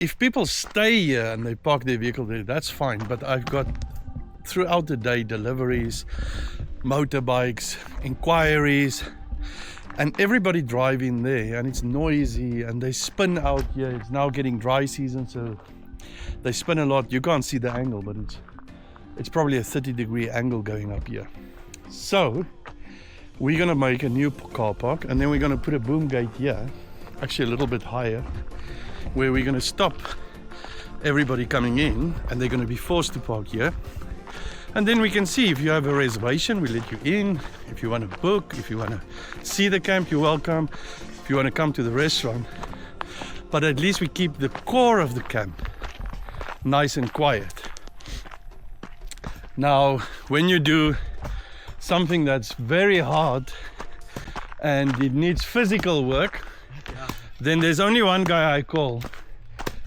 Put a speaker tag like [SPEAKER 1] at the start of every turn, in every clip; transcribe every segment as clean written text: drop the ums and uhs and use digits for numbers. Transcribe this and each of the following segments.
[SPEAKER 1] if people stay here and they park their vehicle there, that's fine. But I've got throughout the day deliveries, motorbikes, inquiries, and everybody driving there, and it's noisy and they spin out here. It's now getting dry season, so they spin a lot. You can't see the angle, but it's probably a 30-degree angle going up here. So we're gonna make a new car park, and then we're gonna put a boom gate here, actually a little bit higher, where we're gonna stop everybody coming in, and they're gonna be forced to park here. And then we can see if you have a reservation, we let you in. If you want to book, if you want to see the camp, you're welcome. If you want to come to the restaurant. But at least we keep the core of the camp nice and quiet. Now, when you do something that's very hard and it needs physical work, then there's only one guy I call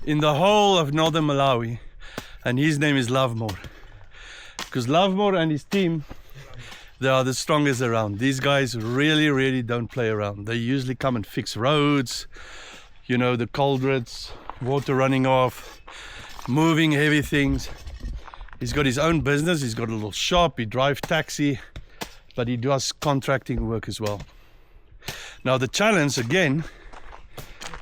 [SPEAKER 1] in the whole of northern Malawi, and his name is Lovemore. Because Lovemore and his team, they are the strongest around. These guys really don't play around. They usually come and fix roads, you know, the culverts, water running off, moving heavy things. He's got his own business, he's got a little shop, he drives taxi, but he does contracting work as well. Now the challenge again,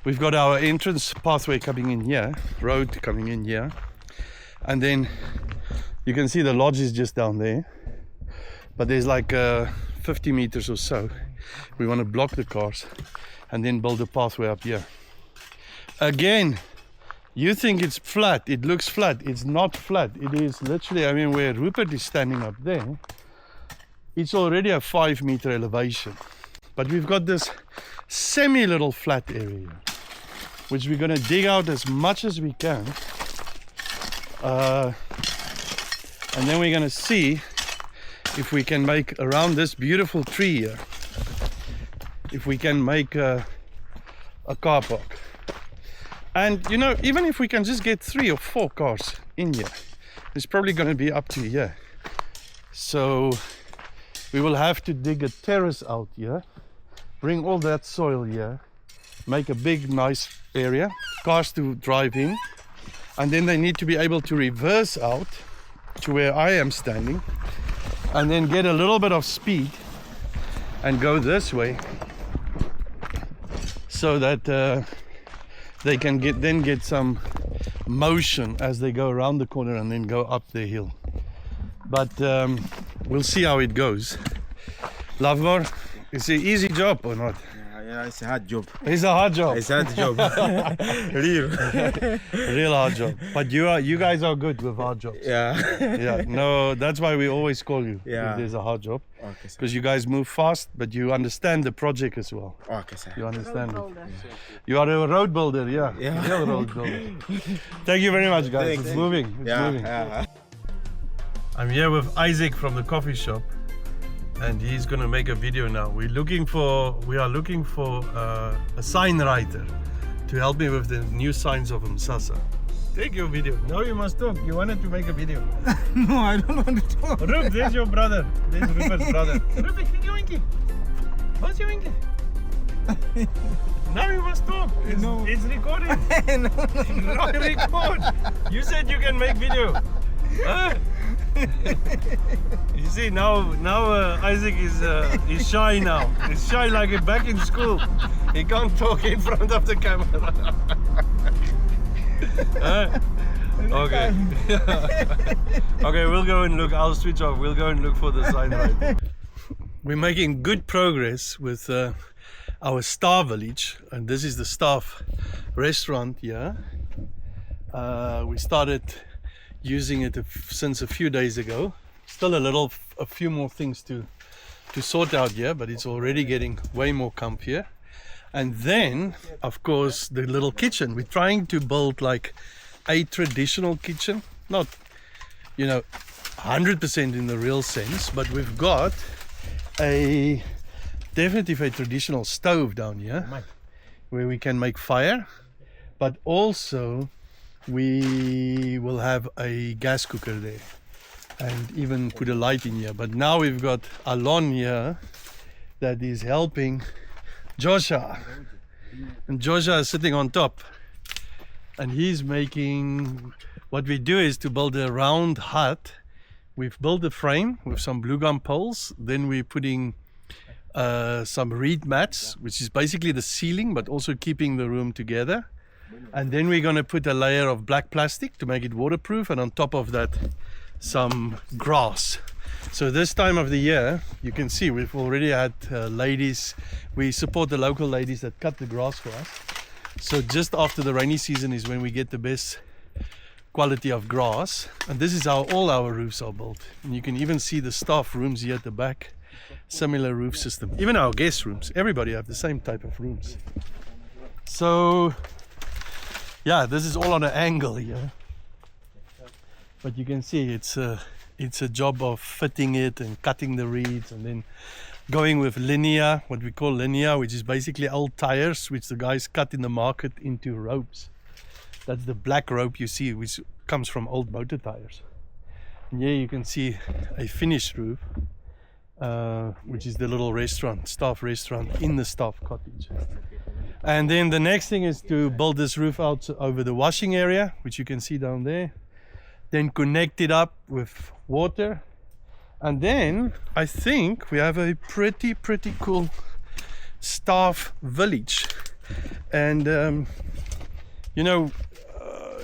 [SPEAKER 1] we've got our entrance pathway coming in here, road coming in here, and then you can see the lodge is just down there, but there's like 50 meters or so. We want to block the cars and then build a pathway up here. Again, you think it's flat, it looks flat, it's not flat. It is literally, I mean, where Rupert is standing up there, it's already a 5-meter elevation. But we've got this semi-little flat area, which we're going to dig out as much as we can. And then we're going to see if we can make around this beautiful tree here, if we can make a car park. And you know, even if we can just get 3 or 4 cars in here, it's probably going to be up to here. So we will have to dig a terrace out here, bring all that soil here, make a big nice area, cars to drive in, and then they need to be able to reverse out to where I am standing, and then get a little bit of speed and go this way, so that they can get some motion as they go around the corner and then go up the hill. But we'll see how it goes. Lovemore, is it an easy job or not?
[SPEAKER 2] Yeah, it's a hard job.
[SPEAKER 1] It's a hard job.
[SPEAKER 2] It's a hard job.
[SPEAKER 1] Real hard job. But you guys are good with hard jobs.
[SPEAKER 2] Yeah.
[SPEAKER 1] Yeah. No, that's why we always call you.
[SPEAKER 2] Yeah.
[SPEAKER 1] If there's a hard job.
[SPEAKER 2] Okay,
[SPEAKER 1] Because you guys move fast, but you understand the project as well.
[SPEAKER 2] okay, sir.
[SPEAKER 1] You understand it. You are a road builder, yeah.
[SPEAKER 2] Yeah.
[SPEAKER 1] Real road builder. Thank you very much, guys.
[SPEAKER 2] Thanks.
[SPEAKER 1] It's moving. It's moving.
[SPEAKER 2] Yeah.
[SPEAKER 1] I'm here with Isaac from the coffee shop, and he's gonna make a video now. We are looking for a sign writer to help me with the new signs of Msasa. Take your video. Now you must talk. You wanted to make a video.
[SPEAKER 3] No, I don't want to talk.
[SPEAKER 1] Rup, there's your brother. There's Rupert's brother. Rup, kijk je winkie. What's your winkie? Now you must talk. It's recording. No, record. You said you can make video. Huh? You see, now Isaac is shy now. He's shy like back in school. He can't talk in front of the camera. Okay. Okay, we'll go and look. I'll switch off. We'll go and look for the sign right. We're making good progress with our Star Village, and this is the staff restaurant here. We started using it since a few days ago. Still a few more things to sort out here, but it's already getting way more comfier. And then, of course, the little kitchen. We're trying to build like a traditional kitchen, not, 100% in the real sense, but we've got definitely a traditional stove down here where we can make fire, but also we will have a gas cooker there and even put a light in here. But now we've got Alon here that is helping Joshua, and Joshua is sitting on top. and he's making, what we do is to build a round hut. We've built a frame with some blue gum poles, then we're putting some reed mats, which is basically the ceiling but also keeping the room together, and then we're going to put a layer of black plastic to make it waterproof, and on top of that some grass. So this time of the year, you can see we've already had ladies. We support the local ladies that cut the grass for us. So just after the rainy season is when we get the best quality of grass, and this is how all our roofs are built. And you can even see the staff rooms here at the back, similar roof system. Even our guest rooms, everybody have the same type of rooms. So yeah, this is all on an angle here, but you can see it's a job of fitting it and cutting the reeds, and then going with linear, what we call linear, which is basically old tires which the guys cut in the market into ropes. That's the black rope you see, which comes from old motor tires. And here you can see a finished roof, which is the little restaurant, staff restaurant in the staff cottage. And then the next thing is to build this roof out over the washing area, which you can see down there. Then connect it up with water. And then I think we have a pretty cool staff village. And you know,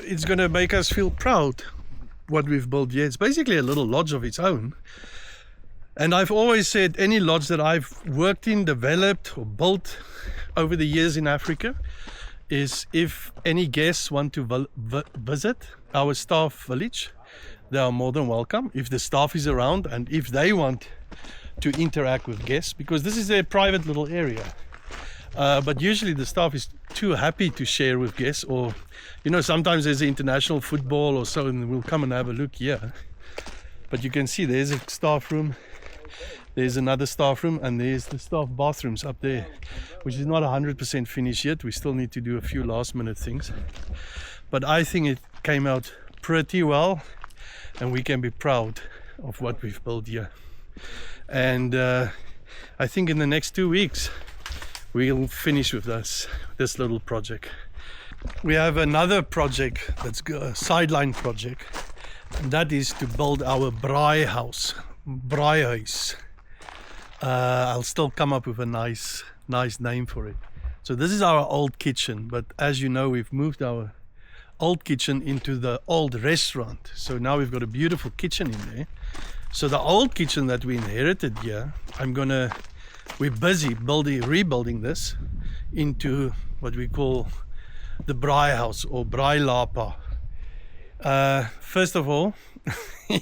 [SPEAKER 1] it's going to make us feel proud what we've built here. It's basically a little lodge of its own. And I've always said any lodge that I've worked in, developed or built over the years in Africa is, if any guests want to visit our staff village, they are more than welcome if the staff is around and if they want to interact with guests, because this is their private little area. But usually the staff is too happy to share with guests, or you know, sometimes there's international football or so, and we'll come and have a look here. But you can see there's a staff room, there's another staff room, and there's the staff bathrooms up there, which is not 100% finished yet. We still need to do a few last minute things, but I think it came out pretty well, and we can be proud of what we've built here. And I think in the next 2 weeks we'll finish with this little project. We have another project that's a sideline project, and that is to build our Braai Huis. I'll still come up with a nice name for it. So this is our old kitchen, but as you know, we've moved our old kitchen into the old restaurant. So now we've got a beautiful kitchen in there. So the old kitchen that we inherited here, we're busy rebuilding this into what we call the Braai Huis or Braai Lapa. First of all,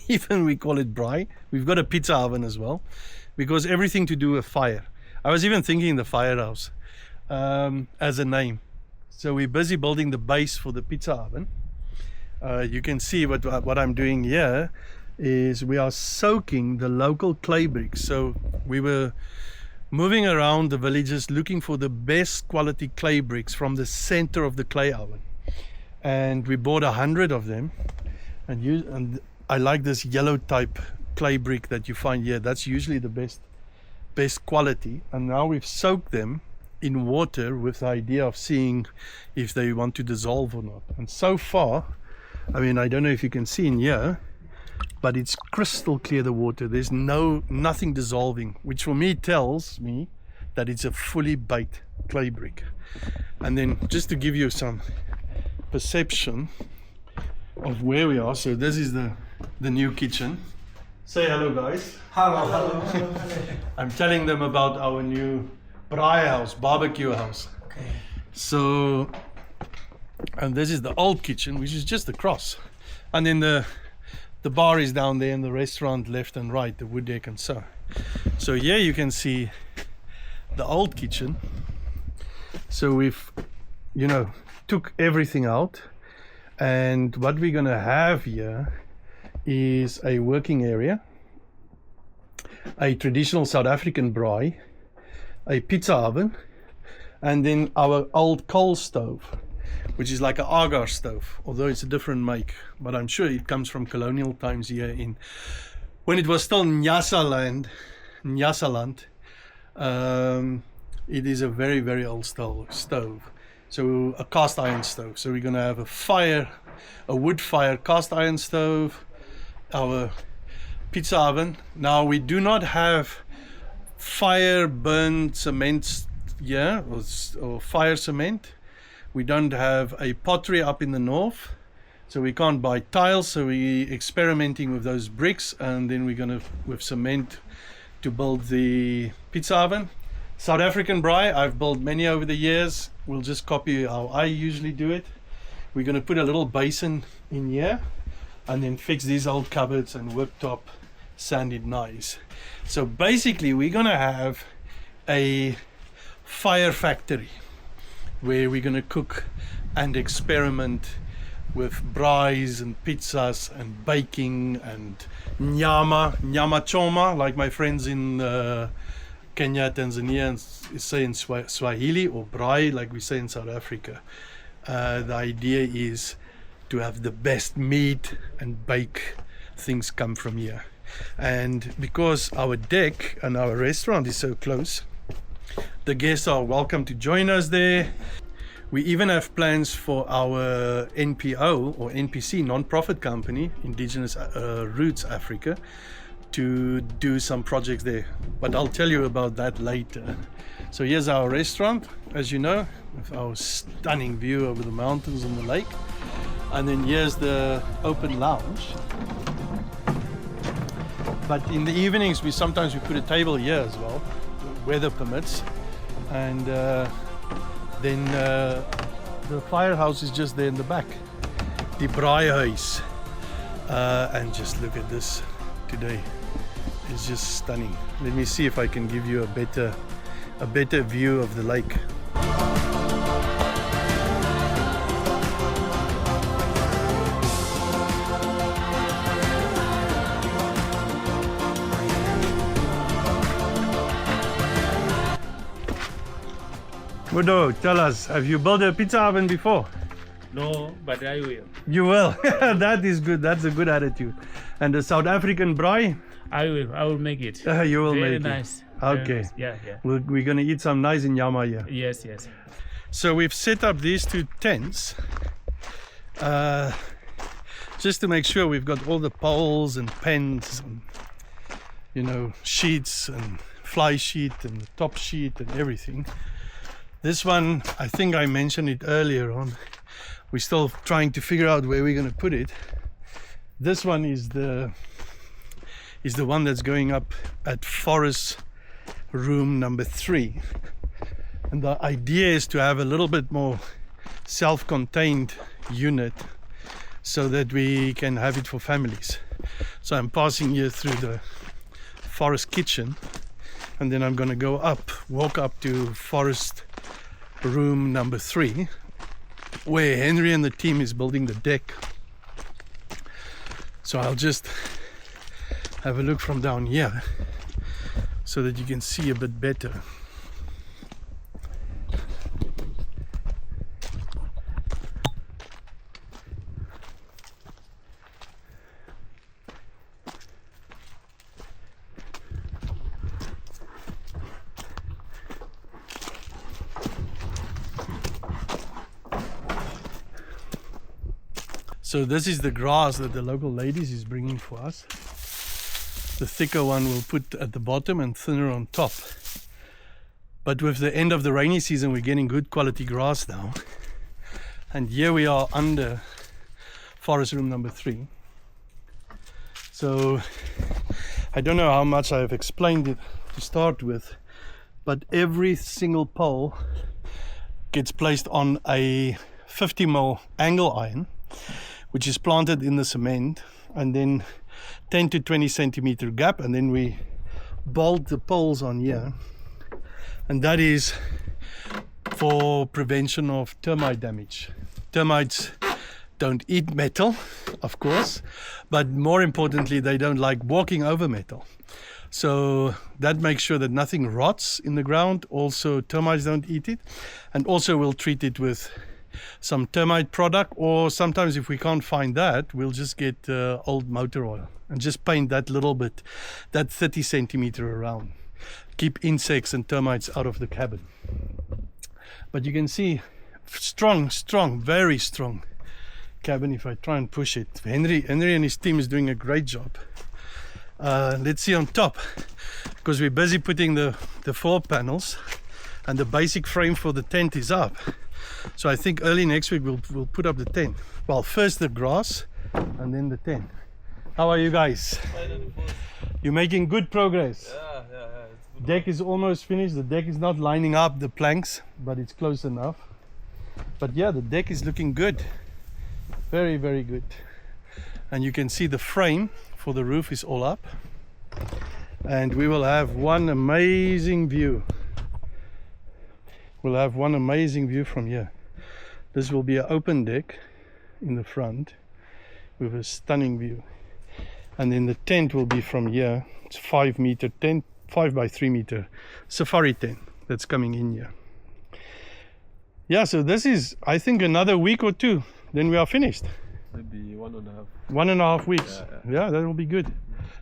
[SPEAKER 1] even we call it braai, we've got a pizza oven as well, because everything to do with fire. I was even thinking the firehouse as a name. So we're busy building the base for the pizza oven. You can see what I'm doing here is we are soaking the local clay bricks. So we were moving around the villages looking for the best quality clay bricks from the center of the clay oven, and we bought 100 of them, and I like this yellow type clay brick that you find here. That's usually the best quality, and now we've soaked them in water with the idea of seeing if they want to dissolve or not. And so far, I mean, I don't know if you can see in here, but it's crystal clear, the water. There's nothing dissolving, which for me tells me that it's a fully baked clay brick. And then just to give you some perception of where we are, so this is the new kitchen. Say hello, guys.
[SPEAKER 3] Hello.
[SPEAKER 1] I'm telling them about our new Braai Huis, barbecue house.
[SPEAKER 3] Okay.
[SPEAKER 1] So, and this is the old kitchen, which is just across, and then the bar is down there, and the restaurant left and right, the wood deck and so. So here you can see the old kitchen. So we've, took everything out, and what we're gonna have here is a working area, a traditional South African braai, a pizza oven, and then our old coal stove, which is like an agar stove, although it's a different make, but I'm sure it comes from colonial times here when it was still Nyasaland. It is a very old stove. So a cast iron stove. So we're going to have a wood fire cast iron stove, our pizza oven. Now we do not have fire burned cement here, or fire cement. We don't have a pottery up in the north, so we can't buy tiles. So we're experimenting with those bricks, and then we're gonna with cement to build the pizza oven. South African braai, I've built many over the years. We'll just copy how I usually do it. We're gonna put a little basin in here, and then fix these old cupboards and worktop sanded nice. So basically we're gonna have a fire factory where we're gonna cook and experiment with braais and pizzas and baking and nyama choma, like my friends in Kenya, Tanzania, and say in Swahili, or braai like we say in South Africa. The idea is to have the best meat and bake things come from here. And because our deck and our restaurant is so close, the guests are welcome to join us there. We even have plans for our NPO or NPC, non-profit company, Indigenous Roots Africa, to do some projects there. But I'll tell you about that later. So here's our restaurant, as you know, with our stunning view over the mountains and the lake. And then here's the open lounge. But in the evenings, we sometimes put a table here as well, weather permits. And then the firehouse is just there in the back, the Braai Huis. And just look at this today. It's just stunning. Let me see if I can give you a better view of the lake. Udo, tell us, have you built a pizza oven before?
[SPEAKER 2] No, but I will.
[SPEAKER 1] You will. That is good. That's a good attitude. And the South African braai?
[SPEAKER 2] I will make it.
[SPEAKER 1] You will
[SPEAKER 2] Very
[SPEAKER 1] make
[SPEAKER 2] nice.
[SPEAKER 1] it. Okay.
[SPEAKER 2] Nice. Yeah.
[SPEAKER 1] We're going to eat some nice nyama here.
[SPEAKER 2] Yes.
[SPEAKER 1] So we've set up these two tents just to make sure we've got all the poles and pens and, sheets and fly sheet and the top sheet and everything. This one, I think I mentioned it earlier on. We're still trying to figure out where we're going to put it. This one is the one that's going up at forest room number 3. And the idea is to have a little bit more self-contained unit so that we can have it for families. So I'm passing here through the forest kitchen, and then I'm going to walk up to forest room number 3, where Henry and the team is building the deck. So I'll just have a look from down here so that you can see a bit better. So this is the grass that the local ladies is bringing for us. The thicker one we'll put at the bottom and thinner on top. But with the end of the rainy season, we're getting good quality grass now. And here we are under forest room number 3. So I don't know how much I've explained it to start with, but every single pole gets placed on a 50mm angle iron, which is planted in the cement, and then 10 to 20 centimeter gap, and then we bolt the poles on here, and that is for prevention of termite damage. Termites don't eat metal, of course, but more importantly, they don't like walking over metal. So that makes sure that nothing rots in the ground. Also, termites don't eat it, and also we'll treat it with some termite product, or sometimes if we can't find that, we'll just get old motor oil and just paint that little bit, that 30 centimeter around. Keep insects and termites out of the cabin. But you can see strong, very strong cabin if I try and push it. Henry and his team is doing a great job. Let's see on top, because we're busy putting the floor panels and the basic frame for the tent is up. So I think early next week we'll put up the tent. Well, first the grass and then the tent. How are you guys? You're making good progress.
[SPEAKER 4] Yeah.
[SPEAKER 1] Deck is almost finished. The deck is not lining up the planks, but it's close enough. But yeah, the deck is looking good. Very, very good. And you can see the frame for the roof is all up. And we will have one amazing view. We'll have one amazing view from here. This will be an open deck in the front with a stunning view. And then the tent will be from here. It's 5 meter tent, 5 by 3 meter safari tent that's coming in here. Yeah, so this is, I think, another week or two, then we are finished.
[SPEAKER 4] Maybe 1.5.
[SPEAKER 1] 1.5 weeks. Yeah, that will be good.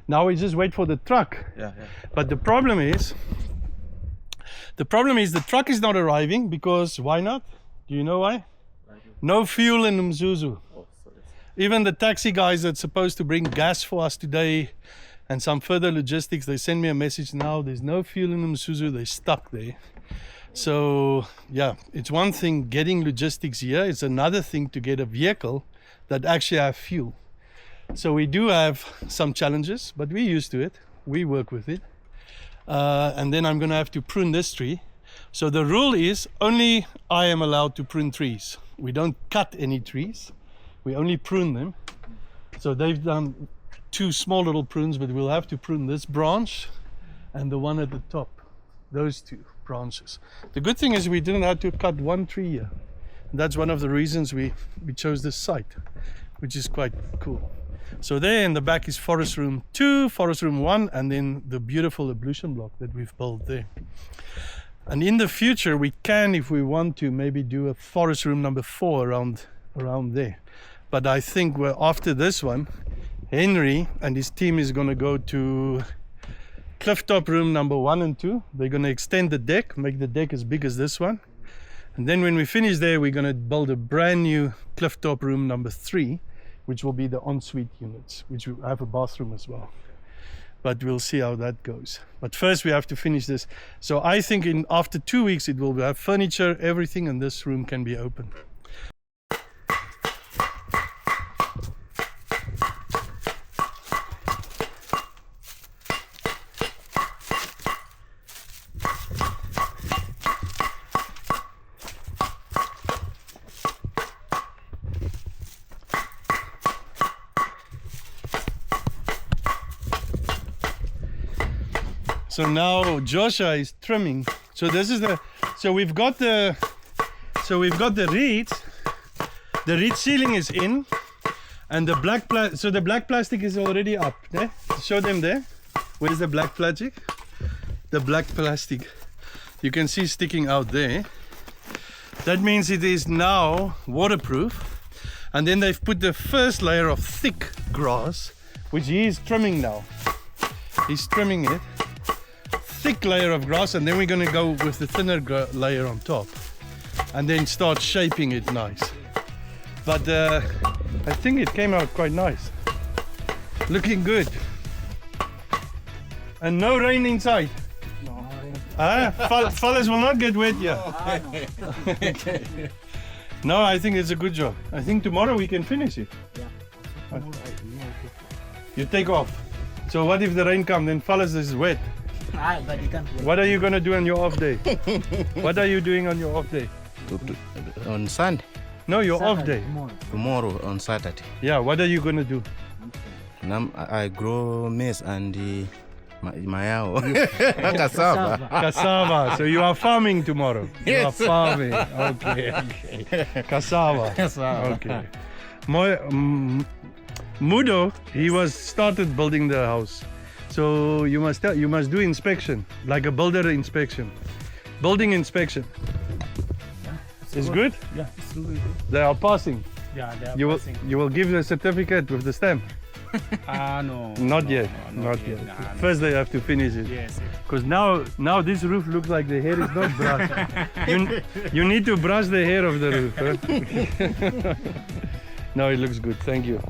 [SPEAKER 1] Now we just wait for the truck.
[SPEAKER 4] Yeah.
[SPEAKER 1] But the problem is the truck is not arriving because why not? Do you know why? No fuel in Mzuzu.
[SPEAKER 4] Oh, sorry.
[SPEAKER 1] Even the taxi guys that's supposed to bring gas for us today and some further logistics, they send me a message now, there's no fuel in Mzuzu, they're stuck there. So yeah, it's one thing getting logistics here, it's another thing to get a vehicle that actually have fuel. So we do have some challenges, but we're used to it, we work with it. And then I'm gonna have to prune this tree. So the rule is only I am allowed to prune trees. We don't cut any trees, we only prune them. So they've done 2 small little prunes, but we'll have to prune this branch and the one at the top, those 2 branches. The good thing is we didn't have to cut 1 tree here. That's one of the reasons we chose this site, which is quite cool. So there in the back is forest room 2, forest room 1, and then the beautiful ablution block that we've built there. And in the future we can, if we want to, maybe do a forest room number 4 around there. But I think after this one, Henry and his team is going to go to clifftop room number 1 and 2. They're going to extend the deck, make the deck as big as this one. And then when we finish there, we're going to build a brand new clifftop room number 3, which will be the ensuite units, which will have a bathroom as well. But we'll see how that goes. But first we have to finish this. So I think after 2 weeks it will have furniture, everything, and this room can be open. So now Joshua is trimming. So this is we've got the reeds. The reed ceiling is in, and the black plastic is already up. Eh? Show them there. Where's the black plastic? The black plastic. You can see sticking out there. That means it is now waterproof. And then they've put the first layer of thick grass, which he is trimming now. He's trimming it. Thick layer of grass, and then we're going to go with the thinner layer on top and then start shaping it nice. But I think it came out quite nice, looking good. And no rain inside. Fellas will not get wet here. No, I think it's a good job. I think tomorrow we can finish it.
[SPEAKER 3] Yeah.
[SPEAKER 1] You take off. So what if the rain comes, then fellas, this is wet.
[SPEAKER 3] But you can't wait.
[SPEAKER 1] What are you going to do on your off day? What are you doing on your off day?
[SPEAKER 5] On Sunday,
[SPEAKER 1] No, your off
[SPEAKER 3] Saturday,
[SPEAKER 1] day.
[SPEAKER 5] tomorrow on Saturday.
[SPEAKER 1] Yeah, what are you going to do?
[SPEAKER 5] Now I grow maize and mayao. Cassava.
[SPEAKER 1] Cassava. So you are farming tomorrow. You are
[SPEAKER 5] Yes.
[SPEAKER 1] farming. Okay. Cassava. Okay. Mudo, he started building the house. So you must do inspection, like a builder inspection. Building inspection. It's good?
[SPEAKER 2] Yeah, it's really good.
[SPEAKER 1] They are passing.
[SPEAKER 2] Yeah, they are
[SPEAKER 1] You
[SPEAKER 2] passing.
[SPEAKER 1] will give the certificate with the stamp.
[SPEAKER 2] No.
[SPEAKER 1] Not
[SPEAKER 2] no,
[SPEAKER 1] yet.
[SPEAKER 2] no,
[SPEAKER 1] Not yet.
[SPEAKER 2] Nah, no.
[SPEAKER 1] First they have to finish it.
[SPEAKER 2] Yes.
[SPEAKER 1] Because now this roof looks like the hair is not brushed. you need to brush the hair of the roof. Huh? No, it looks good. Thank you.